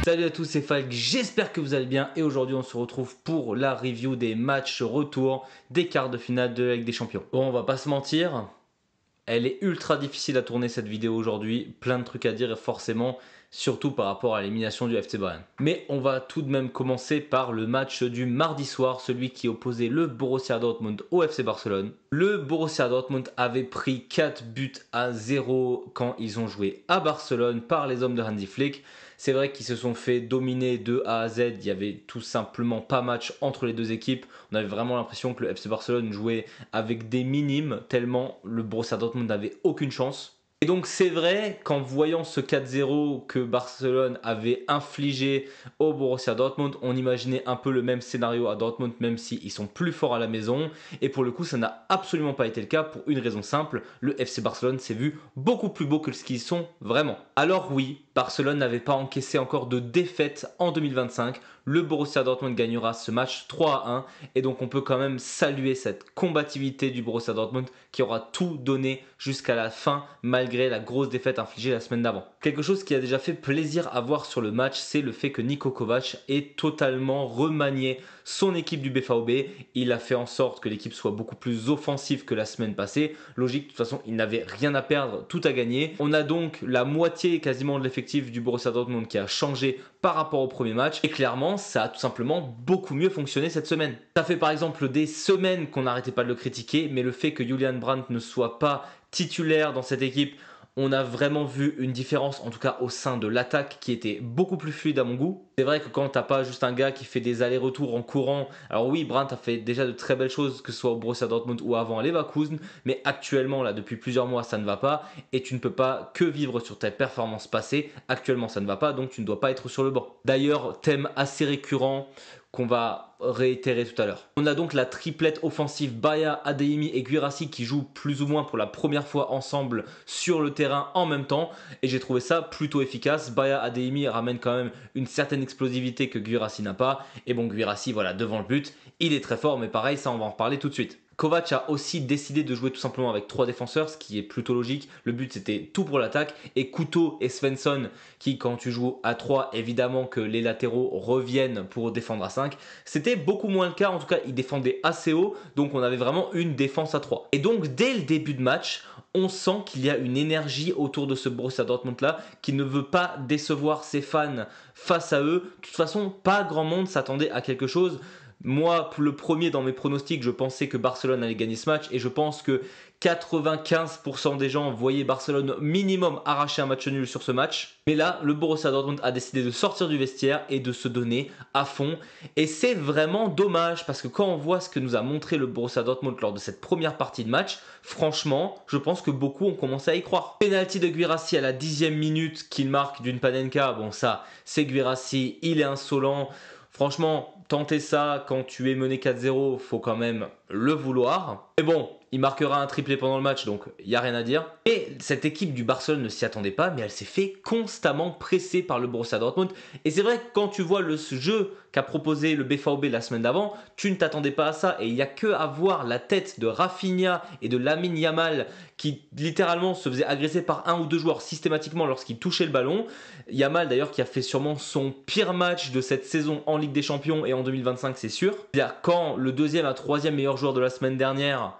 Salut à tous, c'est Falk, j'espère que vous allez bien et aujourd'hui on se retrouve pour la review des matchs retour des quarts de finale de la Ligue des Champions. Bon, on va pas se mentir, elle est ultra difficile à tourner cette vidéo aujourd'hui, plein de trucs à dire forcément, surtout par rapport à l'élimination du FC Bayern. Mais on va tout de même commencer par le match du mardi soir, celui qui opposait le Borussia Dortmund au FC Barcelone. Le Borussia Dortmund avait pris 4 buts à 0 quand ils ont joué à Barcelone par les hommes de Hansi Flick. C'est vrai qu'ils se sont fait dominer de A à Z, il n'y avait tout simplement pas match entre les deux équipes. On avait vraiment l'impression que le FC Barcelone jouait avec des minimes, tellement le Borussia Dortmund n'avait aucune chance. Et donc c'est vrai qu'en voyant ce 4-0 que Barcelone avait infligé au Borussia Dortmund, on imaginait un peu le même scénario à Dortmund, même s'ils sont plus forts à la maison. Et pour le coup, ça n'a absolument pas été le cas pour une raison simple, le FC Barcelone s'est vu beaucoup plus beau que ce qu'ils sont vraiment. Alors oui, Barcelone n'avait pas encaissé encore de défaite en 2025. Le Borussia Dortmund gagnera ce match 3-1 et donc on peut quand même saluer cette combativité du Borussia Dortmund qui aura tout donné jusqu'à la fin malgré la grosse défaite infligée la semaine d'avant. Quelque chose qui a déjà fait plaisir à voir sur le match, c'est le fait que Niko Kovac ait totalement remanié son équipe du BVB. Il a fait en sorte que l'équipe soit beaucoup plus offensive que la semaine passée. Logique, de toute façon, il n'avait rien à perdre, tout à gagner. On a donc la moitié quasiment de l'effectif du Borussia Dortmund qui a changé par rapport au premier match. Et clairement, ça a tout simplement beaucoup mieux fonctionné cette semaine. Ça fait par exemple des semaines qu'on n'arrêtait pas de le critiquer, mais le fait que Julian Brandt ne soit pas titulaire dans cette équipe, on a vraiment vu une différence, en tout cas au sein de l'attaque, qui était beaucoup plus fluide à mon goût. C'est vrai que quand t'as pas juste un gars qui fait des allers-retours en courant, alors oui, Brandt a fait déjà de très belles choses, que ce soit au Borussia Dortmund ou avant à Leverkusen, mais actuellement, là, depuis plusieurs mois, ça ne va pas, et tu ne peux pas que vivre sur tes performances passées. Actuellement, ça ne va pas, donc tu ne dois pas être sur le banc. D'ailleurs, thème assez récurrent qu'on va réitérer tout à l'heure. On a donc la triplette offensive Baya, Adeyemi et Guirassy qui jouent plus ou moins pour la première fois ensemble sur le terrain en même temps et j'ai trouvé ça plutôt efficace. Baya, Adeyemi ramène quand même une certaine explosivité que Guirassy n'a pas et bon, Guirassy voilà devant le but, il est très fort mais pareil, ça on va en reparler tout de suite. Kovac a aussi décidé de jouer tout simplement avec 3 défenseurs, ce qui est plutôt logique. Le but c'était tout pour l'attaque et Couto et Svensson qui quand tu joues à 3 évidemment que les latéraux reviennent pour défendre à 5. C'était beaucoup moins le cas, en tout cas ils défendaient assez haut, donc on avait vraiment une défense à 3. Et donc dès le début de match, on sent qu'il y a une énergie autour de ce Borussia Dortmund là qui ne veut pas décevoir ses fans face à eux. De toute façon, pas grand monde s'attendait à quelque chose. Moi, le premier dans mes pronostics, je pensais que Barcelone allait gagner ce match et je pense que 95% des gens voyaient Barcelone minimum arracher un match nul sur ce match. Mais là, le Borussia Dortmund a décidé de sortir du vestiaire et de se donner à fond. Et c'est vraiment dommage parce que quand on voit ce que nous a montré le Borussia Dortmund lors de cette première partie de match, franchement, je pense que beaucoup ont commencé à y croire. Penalty de Guirassy à la 10e minute qu'il marque d'une Panenka. Bon ça, c'est Guirassy, il est insolent. Franchement, tenter ça quand tu es mené 4-0, faut quand même le vouloir. Mais bon, il marquera un triplé pendant le match, donc il n'y a rien à dire. Et cette équipe du Barcelone ne s'y attendait pas, mais elle s'est fait constamment presser par le Borussia Dortmund. Et c'est vrai que quand tu vois le jeu qu'a proposé le BVB la semaine d'avant, tu ne t'attendais pas à ça. Et il n'y a que à voir la tête de Rafinha et de Lamine Yamal qui littéralement se faisait agresser par un ou deux joueurs systématiquement lorsqu'ils touchaient le ballon. Yamal d'ailleurs qui a fait sûrement son pire match de cette saison en Ligue des Champions et en 2025 c'est sûr. Quand le deuxième à troisième meilleur joueur de la semaine dernière,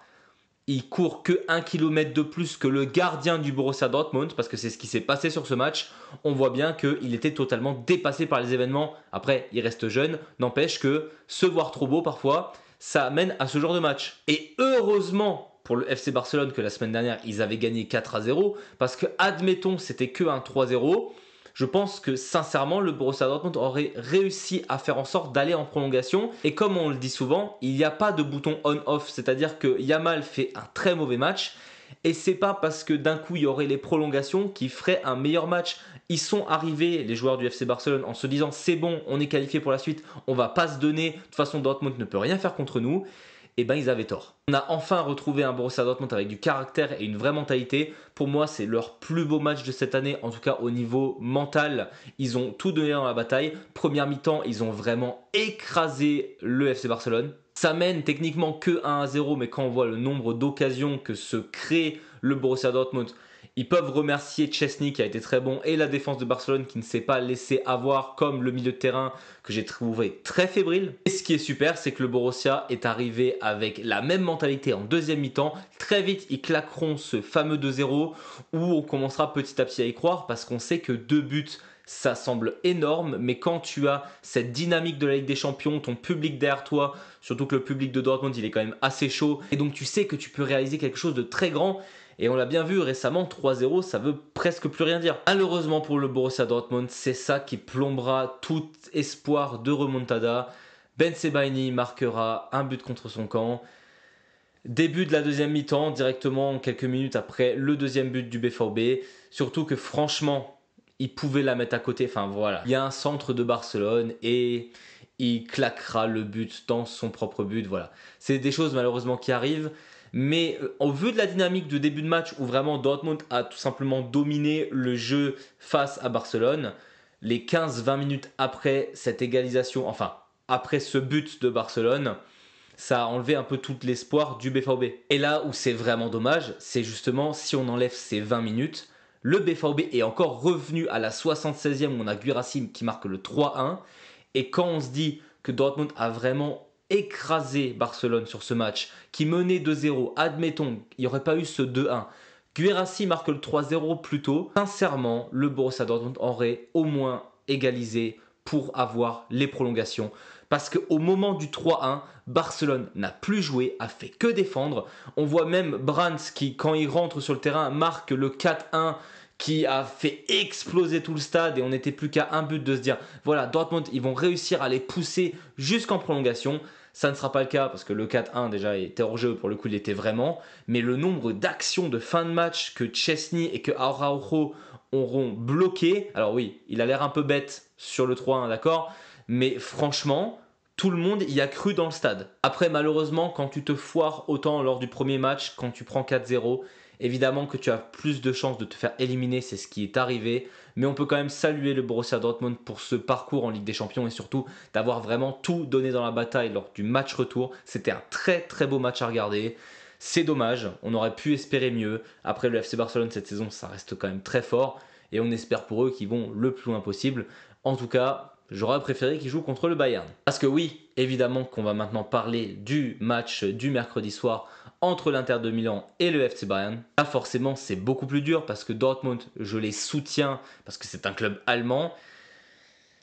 il court que 1 km de plus que le gardien du Borussia Dortmund, parce que c'est ce qui s'est passé sur ce match, on voit bien qu'il était totalement dépassé par les événements. Après, il reste jeune, n'empêche que se voir trop beau parfois, ça amène à ce genre de match. Et heureusement pour le FC Barcelone que la semaine dernière, ils avaient gagné 4-0, parce que admettons c'était que un 3-0, je pense que sincèrement le Borussia Dortmund aurait réussi à faire en sorte d'aller en prolongation et comme on le dit souvent, il n'y a pas de bouton on-off, c'est-à-dire que Yamal fait un très mauvais match et c'est pas parce que d'un coup il y aurait les prolongations qui feraient un meilleur match. Ils sont arrivés, les joueurs du FC Barcelone, en se disant c'est bon, on est qualifié pour la suite, on va pas se donner, de toute façon Dortmund ne peut rien faire contre nous. Et ben ils avaient tort. On a enfin retrouvé un Borussia Dortmund avec du caractère et une vraie mentalité. Pour moi, c'est leur plus beau match de cette année, en tout cas au niveau mental. Ils ont tout donné dans la bataille. Première mi-temps, ils ont vraiment écrasé le FC Barcelone. Ça mène techniquement que 1-0, mais quand on voit le nombre d'occasions que se crée le Borussia Dortmund, Ils peuvent remercier Szczęsny qui a été très bon et la défense de Barcelone qui ne s'est pas laissé avoir, comme le milieu de terrain que j'ai trouvé très fébrile. Et ce qui est super, c'est que le Borussia est arrivé avec la même mentalité en deuxième mi-temps. Très vite, ils claqueront ce fameux 2-0 où on commencera petit à petit à y croire parce qu'on sait que 2 buts, ça semble énorme, mais quand tu as cette dynamique de la Ligue des Champions, ton public derrière toi, surtout que le public de Dortmund, il est quand même assez chaud, et donc tu sais que tu peux réaliser quelque chose de très grand, et on l'a bien vu récemment, 3-0, ça veut presque plus rien dire. Malheureusement pour le Borussia Dortmund, c'est ça qui plombera tout espoir de remontada. Ben Sebaini marquera un but contre son camp. Début de la deuxième mi-temps, directement quelques minutes après le deuxième but du BVB, surtout que franchement, il pouvait la mettre à côté, enfin voilà. Il y a un centre de Barcelone et il claquera le but dans son propre but, voilà. C'est des choses malheureusement qui arrivent, mais au vu de la dynamique de début de match où vraiment Dortmund a tout simplement dominé le jeu face à Barcelone, les 15-20 minutes après cette égalisation, enfin après ce but de Barcelone, ça a enlevé un peu tout l'espoir du BVB. Et là où c'est vraiment dommage, c'est justement si on enlève ces 20 minutes, le BVB est encore revenu à la 76e où on a Guirassy qui marque le 3-1. Et quand on se dit que Dortmund a vraiment écrasé Barcelone sur ce match, qui menait 2-0, admettons, il n'y aurait pas eu ce 2-1. Guirassy marque le 3-0 plus tôt. Sincèrement, le Borussia Dortmund aurait au moins égalisé pour avoir les prolongations. Parce qu'au moment du 3-1, Barcelone n'a plus joué, a fait que défendre. On voit même Brandt qui, quand il rentre sur le terrain, marque le 4-1 qui a fait exploser tout le stade et on n'était plus qu'à un but de se dire voilà, Dortmund, ils vont réussir à les pousser jusqu'en prolongation. Ça ne sera pas le cas parce que le 4-1 déjà était hors jeu, pour le coup il était vraiment. Mais le nombre d'actions de fin de match que Szczęsny et que Araujo auront bloqué, alors oui, il a l'air un peu bête sur le 3-1, d'accord, mais franchement, tout le monde y a cru dans le stade. Après, malheureusement, quand tu te foires autant lors du premier match, quand tu prends 4-0, évidemment que tu as plus de chances de te faire éliminer, c'est ce qui est arrivé. Mais on peut quand même saluer le Borussia Dortmund pour ce parcours en Ligue des Champions et surtout d'avoir vraiment tout donné dans la bataille lors du match retour. C'était un très très beau match à regarder. C'est dommage, on aurait pu espérer mieux. Après, le FC Barcelone cette saison, ça reste quand même très fort. Et on espère pour eux qu'ils vont le plus loin possible. En tout cas, j'aurais préféré qu'ils jouent contre le Bayern. Parce que oui, évidemment qu'on va maintenant parler du match du mercredi soir entre l'Inter de Milan et le FC Bayern. Là, forcément, c'est beaucoup plus dur parce que Dortmund, je les soutiens parce que c'est un club allemand.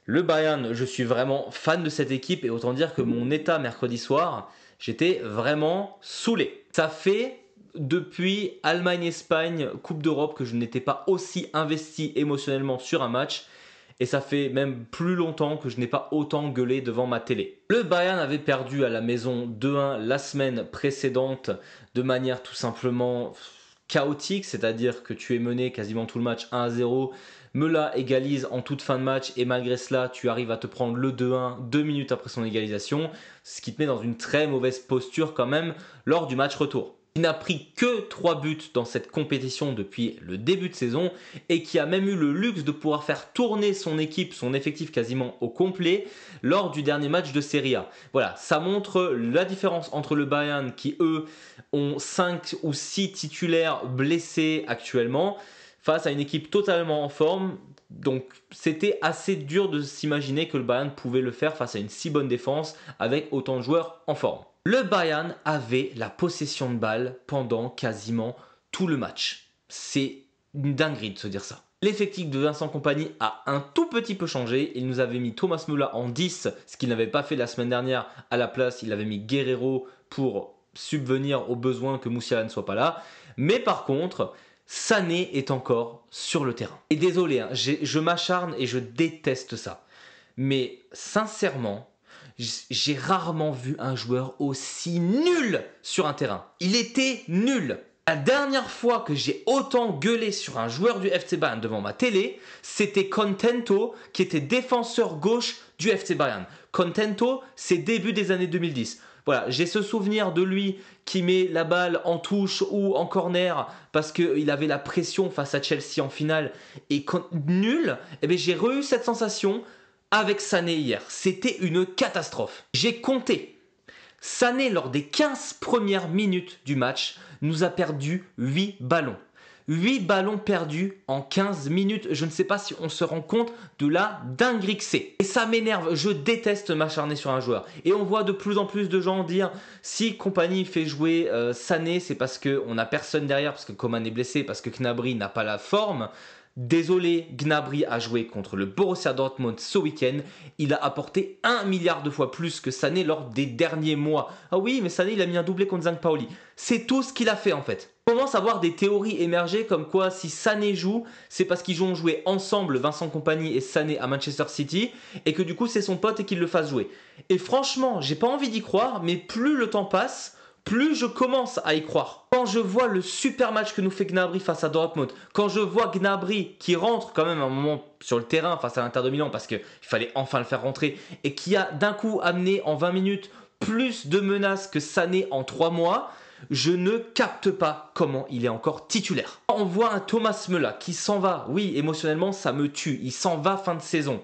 Le Bayern, je suis vraiment fan de cette équipe et autant dire que mon état mercredi soir, j'étais vraiment saoulé. Ça fait depuis Allemagne-Espagne, Coupe d'Europe, que je n'étais pas aussi investi émotionnellement sur un match. Et ça fait même plus longtemps que je n'ai pas autant gueulé devant ma télé. Le Bayern avait perdu à la maison 2-1 la semaine précédente de manière tout simplement chaotique, c'est-à-dire que tu es mené quasiment tout le match 1-0. Müller égalise en toute fin de match et malgré cela, tu arrives à te prendre le 2-1 2 minutes après son égalisation, ce qui te met dans une très mauvaise posture quand même lors du match retour. Il n'a pris que 3 buts dans cette compétition depuis le début de saison et qui a même eu le luxe de pouvoir faire tourner son équipe, son effectif quasiment au complet lors du dernier match de Serie A. Voilà, ça montre la différence entre le Bayern qui eux ont 5 ou 6 titulaires blessés actuellement face à une équipe totalement en forme. Donc c'était assez dur de s'imaginer que le Bayern pouvait le faire face à une si bonne défense avec autant de joueurs en forme. Le Bayern avait la possession de balle pendant quasiment tout le match. C'est une dinguerie de se dire ça. L'effectif de Vincent Kompany a un tout petit peu changé. Il nous avait mis Thomas Müller en 10, ce qu'il n'avait pas fait la semaine dernière. À la place, il avait mis Guerreiro pour subvenir aux besoins que Musiala ne soit pas là. Mais par contre, Sané est encore sur le terrain. Et désolé, hein, je m'acharne et je déteste ça. Mais sincèrement, j'ai rarement vu un joueur aussi nul sur un terrain. Il était nul. La dernière fois que j'ai autant gueulé sur un joueur du FC Bayern devant ma télé, c'était Contento qui était défenseur gauche du FC Bayern. Contento, c'est début des années 2010. Voilà, j'ai ce souvenir de lui qui met la balle en touche ou en corner parce qu'il avait la pression face à Chelsea en finale et nul. Eh bien, j'ai eu cette sensation avec Sané hier. C'était une catastrophe. J'ai compté. Sané, lors des 15 premières minutes du match, nous a perdu 8 ballons. 8 ballons perdus en 15 minutes. Je ne sais pas si on se rend compte de la dinguerie que c'est. Et ça m'énerve, je déteste m'acharner sur un joueur. Et on voit de plus en plus de gens dire si Kompany fait jouer Sané, c'est parce qu'on n'a personne derrière, parce que Coman est blessé, parce que Gnabry n'a pas la forme. Désolé, Gnabry a joué contre le Borussia Dortmund ce week-end. Il a apporté 1 milliard de fois plus que Sané lors des derniers mois. Ah oui, mais Sané, il a mis un doublé contre Paoli. C'est tout ce qu'il a fait en fait. On commence à voir des théories émerger comme quoi si Sané joue, c'est parce qu'ils ont joué ensemble, Vincent Kompany et Sané à Manchester City, et que du coup c'est son pote et qu'il le fasse jouer. Et franchement, j'ai pas envie d'y croire, mais plus le temps passe, plus je commence à y croire. Quand je vois le super match que nous fait Gnabry face à Dortmund, quand je vois Gnabry qui rentre quand même un moment sur le terrain face à l'Inter de Milan parce qu'il fallait enfin le faire rentrer et qui a d'un coup amené en 20 minutes plus de menaces que Sané en 3 mois, je ne capte pas comment il est encore titulaire. On voit un Thomas Müller qui s'en va. Oui, émotionnellement, ça me tue. Il s'en va fin de saison.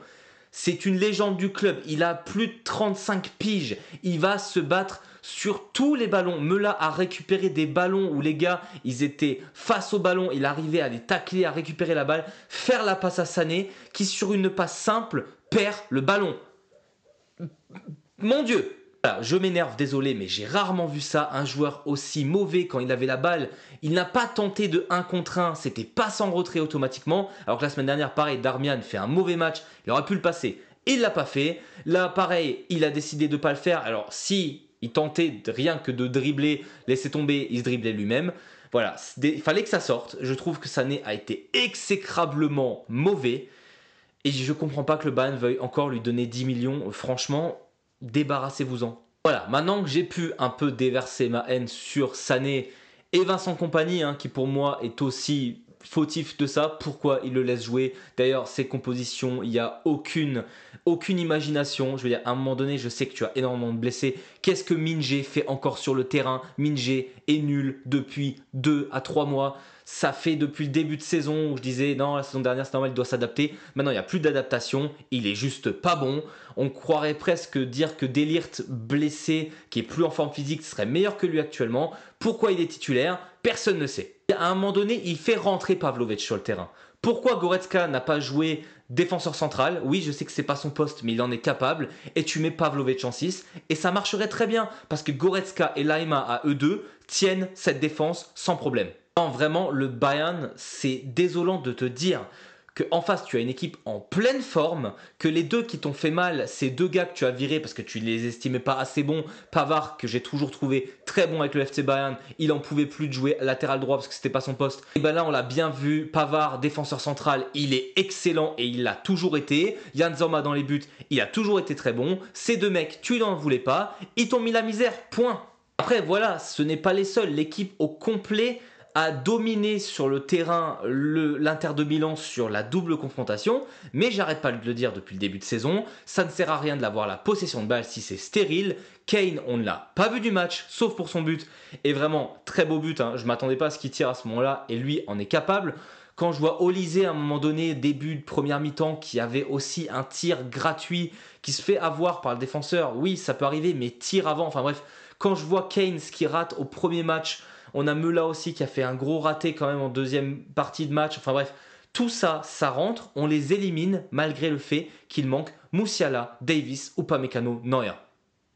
C'est une légende du club. Il a plus de 35 piges. Il va se battre sur tous les ballons. Müller a récupéré des ballons où les gars, ils étaient face au ballon. Il arrivait à les tacler, à récupérer la balle, faire la passe à Sané, qui sur une passe simple perd le ballon. Mon Dieu! Voilà, je m'énerve, désolé, mais j'ai rarement vu ça, un joueur aussi mauvais quand il avait la balle. Il n'a pas tenté de 1 contre 1, c'était passe en retrait automatiquement. Alors que la semaine dernière, pareil, Darmian fait un mauvais match, il aurait pu le passer. Il ne l'a pas fait. Là, pareil, il a décidé de ne pas le faire. Alors si il tentait rien que de dribbler, laisser tomber, il se driblait lui-même. Voilà, il fallait que ça sorte. Je trouve que Sané a été exécrablement mauvais. Et je ne comprends pas que le Bayern veuille encore lui donner 10 millions. Franchement, débarrassez-vous-en. Voilà, maintenant que j'ai pu un peu déverser ma haine sur Sané et Vincent Kompany, qui pour moi est aussi fautif de ça, pourquoi il le laisse jouer? D'ailleurs, ses compositions, il n'y a aucune imagination. Je veux dire, à un moment donné, je sais que tu as énormément de blessés. Qu'est-ce que Min-jae fait encore sur le terrain? Min-jae est nul depuis 2 à 3 mois. Ça fait depuis le début de saison où je disais non, la saison dernière c'est normal, il doit s'adapter. Maintenant il n'y a plus d'adaptation, il est juste pas bon. On croirait presque dire que De Ligt blessé, qui est plus en forme physique, serait meilleur que lui actuellement. Pourquoi il est titulaire? Personne ne sait. À un moment donné, il fait rentrer Pavlovic sur le terrain. Pourquoi Goretzka n'a pas joué défenseur central? Oui, je sais que c'est pas son poste, mais il en est capable. Et tu mets Pavlovic en 6, et ça marcherait très bien, parce que Goretzka et Laima à eux deux tiennent cette défense sans problème. Non, vraiment, le Bayern, c'est désolant de te dire qu'en face, tu as une équipe en pleine forme, que les deux qui t'ont fait mal, ces deux gars que tu as virés parce que tu ne les estimais pas assez bons, Pavard, que j'ai toujours trouvé très bon avec le FC Bayern, il en pouvait plus de jouer latéral droit parce que c'était pas son poste. Et ben là, on l'a bien vu, Pavard, défenseur central, il est excellent et il l'a toujours été. Yann Zoma dans les buts, il a toujours été très bon. Ces deux mecs, tu n'en voulais pas, ils t'ont mis la misère, point. Après, voilà, ce n'est pas les seuls, l'équipe au complet a dominé sur le terrain l'Inter de Milan sur la double confrontation, mais j'arrête pas de le dire depuis le début de saison, ça ne sert à rien de l'avoir la possession de balle si c'est stérile. Kane, on ne l'a pas vu du match, sauf pour son but, et vraiment très beau but, je ne m'attendais pas à ce qu'il tire à ce moment-là, et lui en est capable. Quand je vois Olysée à un moment donné, début de première mi-temps, qui avait aussi un tir gratuit, qui se fait avoir par le défenseur, oui ça peut arriver, mais tire avant, enfin bref, quand je vois Kane ce qui rate au premier match, on a Müller aussi qui a fait un gros raté quand même en deuxième partie de match. Enfin bref, tout ça, ça rentre. On les élimine malgré le fait qu'il manque Musiala, Davis, Upamecano, Neuer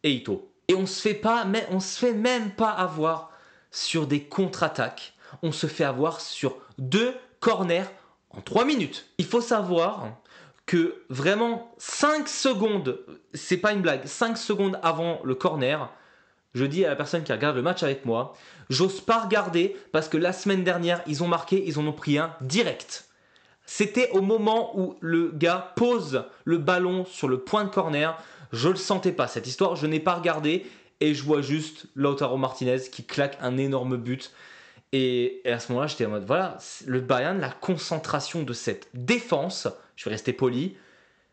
et Ito. Et on se fait même pas avoir sur des contre-attaques. On se fait avoir sur 2 corners en 3 minutes. Il faut savoir que vraiment 5 secondes, c'est pas une blague, 5 secondes avant le corner, je dis à la personne qui regarde le match avec moi, j'ose pas regarder parce que la semaine dernière, ils ont marqué, ils en ont pris un direct. C'était au moment où le gars pose le ballon sur le point de corner. Je le sentais pas, cette histoire, je n'ai pas regardé et je vois juste Lautaro Martinez qui claque un énorme but. Et à ce moment-là, j'étais en mode, voilà, le Bayern, la concentration de cette défense, je vais rester poli,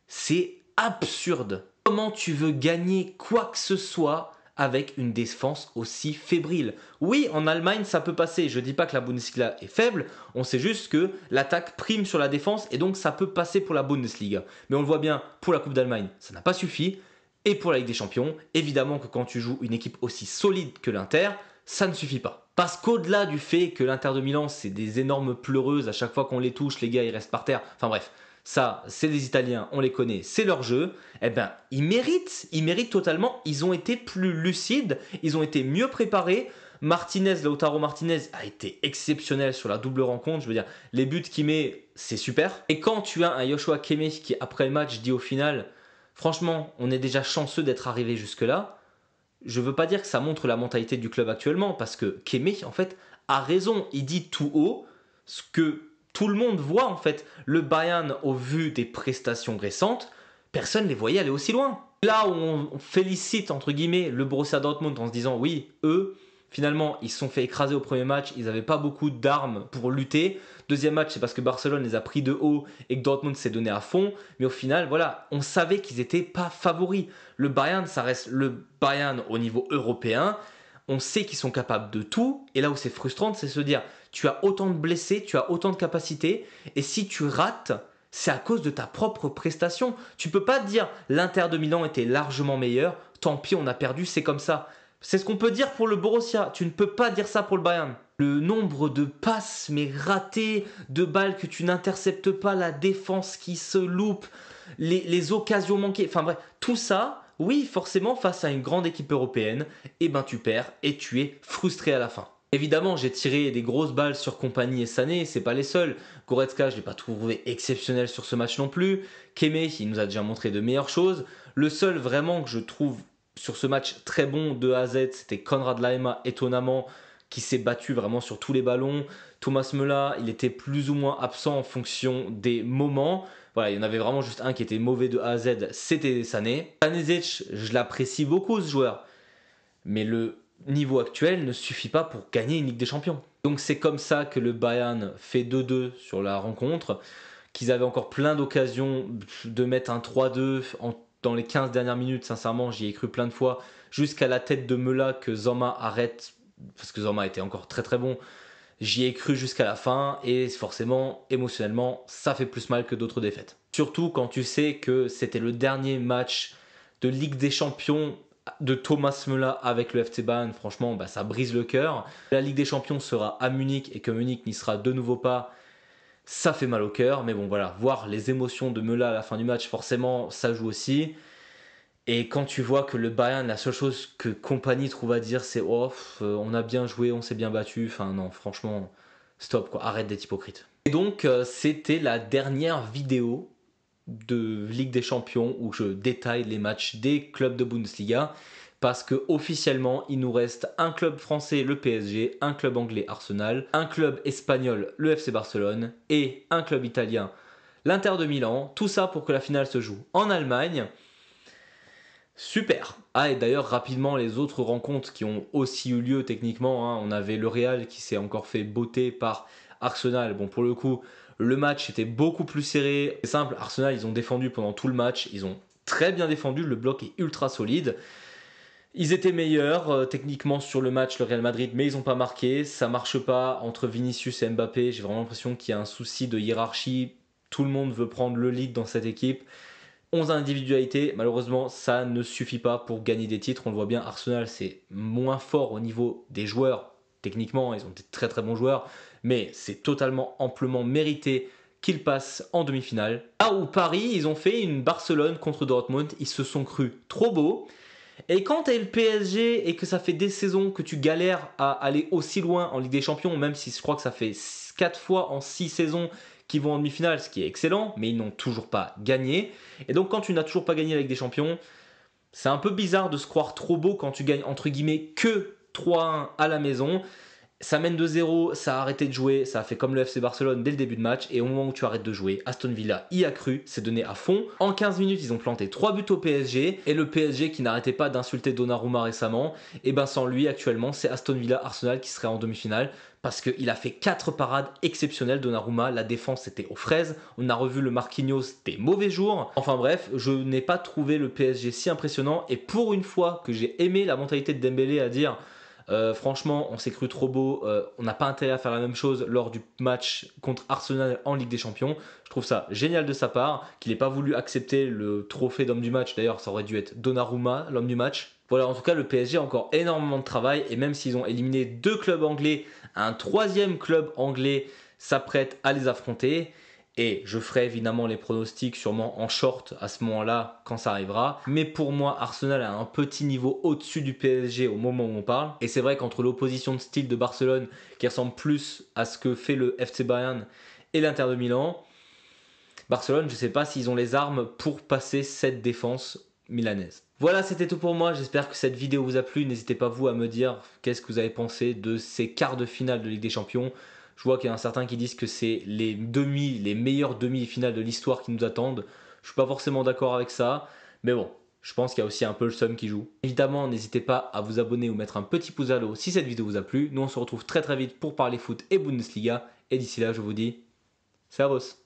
c'est absurde. Comment tu veux gagner quoi que ce soit avec une défense aussi fébrile? Oui, en Allemagne, ça peut passer. Je ne dis pas que la Bundesliga est faible. On sait juste que l'attaque prime sur la défense et donc ça peut passer pour la Bundesliga. Mais on le voit bien, pour la Coupe d'Allemagne, ça n'a pas suffi. Et pour la Ligue des Champions, évidemment que quand tu joues une équipe aussi solide que l'Inter, ça ne suffit pas. Parce qu'au-delà du fait que l'Inter de Milan, c'est des énormes pleureuses, à chaque fois qu'on les touche, les gars, ils restent par terre. Enfin bref, ça, c'est des Italiens, on les connaît, c'est leur jeu. Eh ben, ils méritent totalement. Ils ont été plus lucides, ils ont été mieux préparés. Lautaro Martinez a été exceptionnel sur la double rencontre. Je veux dire, les buts qu'il met, c'est super. Et quand tu as un Joshua Kimmich qui, après le match, dit au final, franchement, on est déjà chanceux d'être arrivé jusque-là. Je veux pas dire que ça montre la mentalité du club actuellement, parce que Kimmich, en fait, a raison. Il dit tout haut ce que tout le monde voit, en fait. Le Bayern, au vu des prestations récentes, personne ne les voyait aller aussi loin. Là où on félicite, entre guillemets, le Borussia Dortmund en se disant, oui, eux, finalement, ils se sont fait écraser au premier match, ils n'avaient pas beaucoup d'armes pour lutter. Deuxième match, c'est parce que Barcelone les a pris de haut et que Dortmund s'est donné à fond. Mais au final, voilà, on savait qu'ils n'étaient pas favoris. Le Bayern, ça reste le Bayern au niveau européen. On sait qu'ils sont capables de tout. Et là où c'est frustrant, c'est se dire, tu as autant de blessés, tu as autant de capacités. Et si tu rates, c'est à cause de ta propre prestation. Tu peux pas te dire, l'Inter de Milan était largement meilleur. Tant pis, on a perdu, c'est comme ça. C'est ce qu'on peut dire pour le Borussia. Tu ne peux pas dire ça pour le Bayern. Le nombre de passes mais ratées, de balles que tu n'interceptes pas, la défense qui se loupe, les occasions manquées, enfin bref, tout ça, oui, forcément, face à une grande équipe européenne, eh ben tu perds et tu es frustré à la fin. Évidemment, j'ai tiré des grosses balles sur Kompany et Sané, c'est pas les seuls. Goretzka, je l'ai pas trouvé exceptionnel sur ce match non plus. Kimmich, il nous a déjà montré de meilleures choses. Le seul vraiment que je trouve sur ce match très bon de A à Z, c'était Konrad Laimer, étonnamment, qui s'est battu vraiment sur tous les ballons. Thomas Müller, il était plus ou moins absent en fonction des moments. Voilà, il y en avait vraiment juste un qui était mauvais de A à Z, c'était Sané. Stanisic, je l'apprécie beaucoup ce joueur, mais le niveau actuel ne suffit pas pour gagner une Ligue des Champions. Donc c'est comme ça que le Bayern fait 2-2 sur la rencontre, qu'ils avaient encore plein d'occasions de mettre un 3-2 dans les 15 dernières minutes. Sincèrement, j'y ai cru plein de fois, jusqu'à la tête de Müller que Zouma arrête, parce que Zouma était encore très très bon. J'y ai cru jusqu'à la fin et forcément, émotionnellement, ça fait plus mal que d'autres défaites. Surtout quand tu sais que c'était le dernier match de Ligue des Champions de Thomas Müller avec le FC Bayern. Franchement, ça brise le cœur. La Ligue des Champions sera à Munich et que Munich n'y sera de nouveau pas, ça fait mal au cœur. Mais bon, voilà, voir les émotions de Müller à la fin du match, forcément, ça joue aussi. Et quand tu vois que le Bayern, la seule chose que Kompany trouve à dire, c'est oh, on a bien joué, on s'est bien battu. Enfin, non, franchement, stop, quoi. Arrête d'être hypocrite. Et donc, c'était la dernière vidéo de Ligue des Champions où je détaille les matchs des clubs de Bundesliga. Parce que officiellement, il nous reste un club français, le PSG, un club anglais, Arsenal, un club espagnol, le FC Barcelone, et un club italien, l'Inter de Milan. Tout ça pour que la finale se joue en Allemagne. Super. Ah, et d'ailleurs, rapidement, les autres rencontres qui ont aussi eu lieu techniquement, on avait le Real qui s'est encore fait botter par Arsenal. Bon, pour le coup, le match était beaucoup plus serré. C'est simple, Arsenal, ils ont défendu pendant tout le match. Ils ont très bien défendu, le bloc est ultra solide. Ils étaient meilleurs techniquement sur le match, le Real Madrid, mais ils n'ont pas marqué. Ça marche pas entre Vinicius et Mbappé. J'ai vraiment l'impression qu'il y a un souci de hiérarchie. Tout le monde veut prendre le lead dans cette équipe. 11 individualités, malheureusement, ça ne suffit pas pour gagner des titres. On le voit bien, Arsenal, c'est moins fort au niveau des joueurs. Techniquement, ils ont des très très bons joueurs, mais c'est totalement amplement mérité qu'ils passent en demi-finale. Là où Paris, ils ont fait une Barcelone contre Dortmund, ils se sont crus trop beaux. Et quand tu es le PSG et que ça fait des saisons que tu galères à aller aussi loin en Ligue des Champions, même si je crois que ça fait 4 fois en 6 saisons qui vont en demi-finale, ce qui est excellent, mais ils n'ont toujours pas gagné. Et donc quand tu n'as toujours pas gagné la Ligue des Champions, c'est un peu bizarre de se croire trop beau quand tu gagnes entre guillemets que 3-1 à la maison. Ça mène 2-0, ça a arrêté de jouer, ça a fait comme le FC Barcelone dès le début de match, et au moment où tu arrêtes de jouer, Aston Villa y a cru, s'est donné à fond. En 15 minutes, ils ont planté 3 buts au PSG, et le PSG qui n'arrêtait pas d'insulter Donnarumma récemment, et ben sans lui actuellement, c'est Aston Villa Arsenal qui serait en demi-finale, parce qu'il a fait 4 parades exceptionnelles Donnarumma, la défense était aux fraises, on a revu le Marquinhos des mauvais jours. Enfin bref, je n'ai pas trouvé le PSG si impressionnant, et pour une fois que j'ai aimé la mentalité de Dembélé à dire franchement, on s'est cru trop beau, on n'a pas intérêt à faire la même chose lors du match contre Arsenal en Ligue des Champions. Je trouve ça génial de sa part, qu'il n'ait pas voulu accepter le trophée d'homme du match. D'ailleurs, ça aurait dû être Donnarumma, l'homme du match. Voilà, en tout cas, le PSG a encore énormément de travail et même s'ils ont éliminé 2 clubs anglais, un 3e club anglais s'apprête à les affronter. Et je ferai évidemment les pronostics sûrement en short à ce moment-là quand ça arrivera. Mais pour moi, Arsenal a un petit niveau au-dessus du PSG au moment où on parle. Et c'est vrai qu'entre l'opposition de style de Barcelone qui ressemble plus à ce que fait le FC Bayern et l'Inter de Milan, Barcelone, je ne sais pas s'ils ont les armes pour passer cette défense milanaise. Voilà, c'était tout pour moi. J'espère que cette vidéo vous a plu. N'hésitez pas vous à me dire qu'est-ce que vous avez pensé de ces quarts de finale de Ligue des Champions. Je vois qu'il y en a certains qui disent que c'est les meilleures demi-finales de l'histoire qui nous attendent. Je suis pas forcément d'accord avec ça, mais bon, je pense qu'il y a aussi un peu le seum qui joue. Évidemment, n'hésitez pas à vous abonner ou mettre un petit pouce à l'eau si cette vidéo vous a plu. Nous, on se retrouve très très vite pour parler foot et Bundesliga. Et d'ici là, je vous dis, servus.